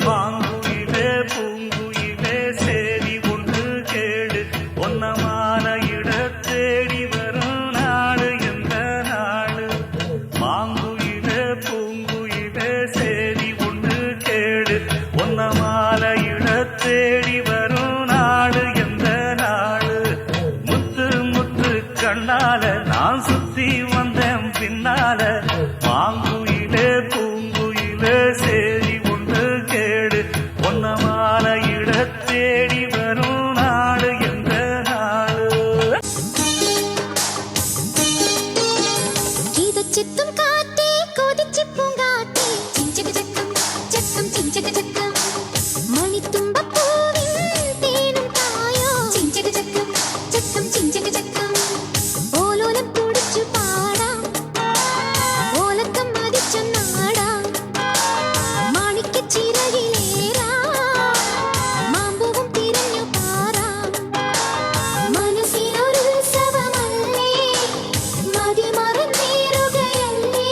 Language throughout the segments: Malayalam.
மாங்குயிலே பூங்குயிலே சேதி ஒன்று கேடு ஒன்னமாலையிட தேடி வரும் நாடு எந்த நாடு மாங்குயிலே பூங்குயிலே சேதி ஒன்று கேடு ஒன்னமாலையிட தேடி வரும் நாடு எந்த நாடு முத்து முத்து கண்ணால நான் சுத்தி வந்தேன் பின்னால மாங்குயிலே பூங்குயிலே சேதி ஒன்று கேடு ஒன்னமாலையிட தேடி வரும் நாடு எந்த நாடு ചിത്തും കാറ്റേ കൊതിച്ചു പൂങ്കാറ്റേ ചിഞ്ചക ചക്കം ചക്കം ചിഞ്ചക ചക്കം മണിത്തുമ്പപ്പൂവിൻ തേനും തായോ ചിഞ്ചക ചക്കം ചക്കം ചിഞ്ചക ചക്കം ഓലോലം കുടിച്ചു പാടാം ഓലക്കം മതിച്ചു നാടാം മാണിക്കച്ചിറകിലേറാം മാമ്പൂവും തിരഞ്ഞു പാറാം മനസ്സിനൊരു ഉത്സവമല്ലേ മതിമറന്നേറുകയല്ലേ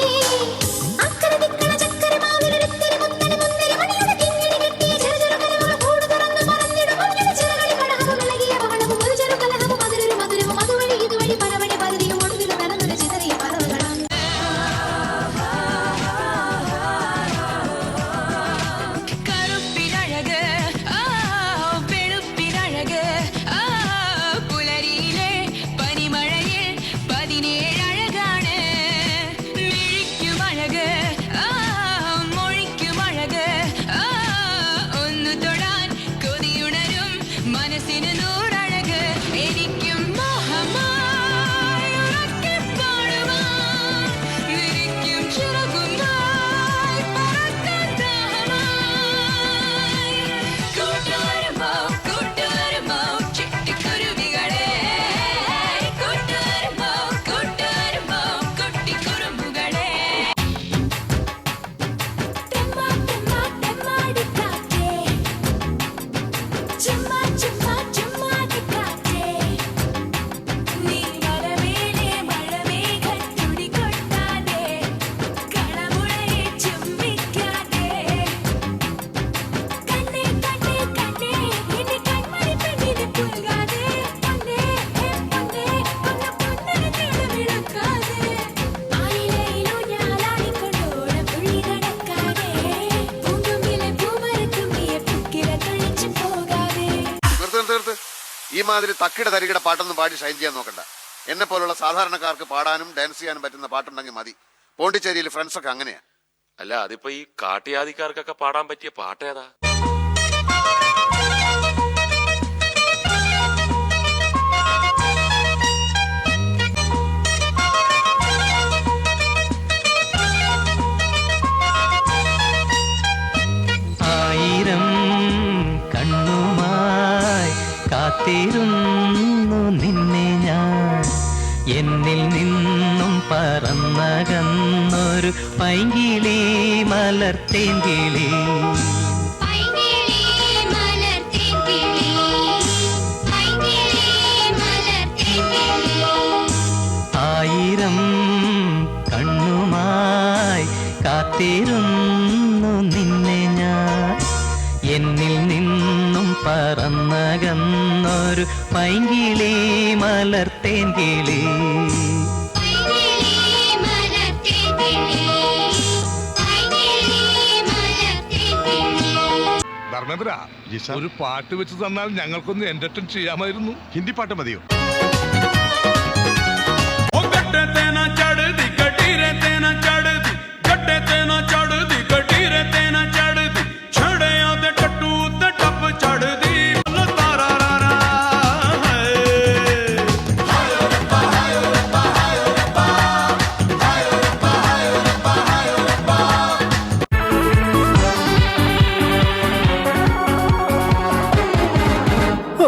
അക്കരെ ദിക്കണ ചക്കര മാവിലൊരുത്തിരി മുത്തരി മുന്തിരി മണിയുടെ കിങ്ങിണി കെട്ടിയ ചെറുചെറുകലകൾ കൂട് തുറന്ന് പറന്നിടും അവരുടെ ചിറകളി കടഹവും ഇളകിയ പവളവും ഒരു ചെറുകലഹവും അതിലൊരു മധുരവും അതുവഴി ഇതുവഴി പലവഴി പലതിയും ഒടുവിൽ പിറന്നൊരു ചിതറിയ പറവുകളാം കറുപ്പിനഴക് വെളുപ്പിനഴക് പുലരിയിലെ പനിമഴയിൽ 17 അഴകാണ് മിഴിക്കുമഴക് മൊഴിക്കുമഴക് ഒന്നു തൊടാൻ കൊതിയുണരും മനസ്സിന് നൂറഴക് എനിക്കും മോഹമായി ഉറക്കിപ്പാടുവാൻ നിനക്കും ചിറകുമായി പറക്കാൻ ദാഹമായി കൂട്ടുവരുമോ കൂട്ടുവരുമോ ചിട്ടിക്കുരുവികളെ കൂട്ടുവരുമോ കൂട്ടുവരുമോ കുട്ടിക്കുറുമ്പുകളെ തെമ്മാ തെമ്മാ തെമ്മാടിക്കാറ്റേ ചുമ്മാ ചുമ്മാ ചുമ്മാടിക്കാറ്റേ നീ വരവേലെ മഴമേഘം തുടികൊട്ടാതെ കളമുളയെ ചുംബിക്കാതെ കണ്ണേ കണ്ണേ കണ്ണേ എന്റെ കൺമണി പെണ്ണിനെ പുൽകാതെ പൊന്നേ പൊന്നേ പൊന്ന പൊന്നനെ തേടുവിളക്കാതെ ആയിലയിലോ ഞാലാടിക്കൊണ്ടോട പുഴി നടക്കാതെ പൂങ്കുമ്പിലെ പൂമരത്തുമ്പിയെ പുക്കില തൊഴിച്ചു പോകാതെ നിർത്ത് ഈ മാതിരി തക്കിട തരികിട പാട്ടൊന്നും പാടി ഷൈൻ ചെയ്യാൻ നോക്കണ്ട. എന്നെ പോലുള്ള സാധാരണക്കാർക്ക് പാടാനും ഡാൻസ് ചെയ്യാനും പറ്റുന്ന പാട്ടുണ്ടെങ്കിൽ മതി. പോണ്ടിച്ചേരിയിൽ ഫ്രണ്ട്സൊക്കെ അങ്ങനെയാ. അല്ല അതിപ്പോ ഈ കാട്ടിയാദിക്കാർക്കൊക്കെ പാടാൻ പറ്റിയ പാട്ടേതാ? ആയിരം കണ്ണുമായി കാത്തിരുന്നു നിന്നെ ഞാൻ എന്നിൽ നിന്നും പറന്നകന്നൊരു പൈങ്കിളി മലർത്തേങ്കിളി പൈങ്കിളി മലർത്തേങ്കിളി പൈങ്കിളി മലർത്തേങ്കിളി ആയിരം കണ്ണുമായി കാത്തിരുന്നു നിന്നെ ഞാൻ എന്നിൽ നിന്നും പറന്നകന്നൊരു പൈങ്കിളി മലർത്തേങ്കിളി പൈങ്കിളി മലർത്തേങ്കിളി പൈങ്കിളി മലർത്തേങ്കിളി ധർമ്മേന്ദ്ര ഒരു പാട്ട് വെച്ച് തന്നാൽ ഞങ്ങൾക്കൊന്ന് എന്റർടൈൻ ചെയ്യാമായിരുന്നു. ഹിന്ദി പാട്ട് മതിയോ?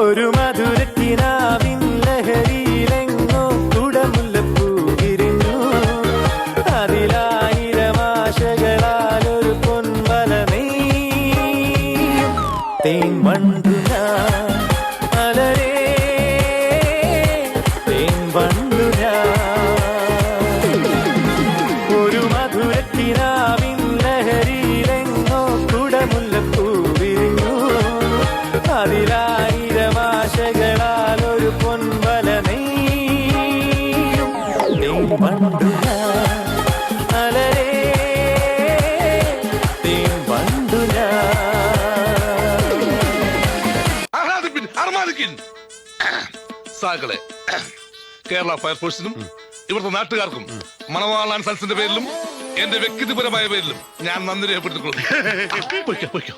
ഒരു മധുരക്കിനാവിൻ ലഹരിയിലെങ്ങോ കുടമുല്ലപ്പൂ വിരിഞ്ഞു അതിലാ സാകളെ കേരള ഫയർഫോഴ്സിനും ഇവിടുത്തെ നാട്ടുകാർക്കും മണവാളാൻ സൽസിന്റെ പേരിലും എന്റെ വ്യക്തിപരമായ പേരിലും ഞാൻ നന്ദി രേഖപ്പെടുത്തിക്കൊള്ളുന്നു. പൊയ്ക്കോ, പൊയ്ക്കോ.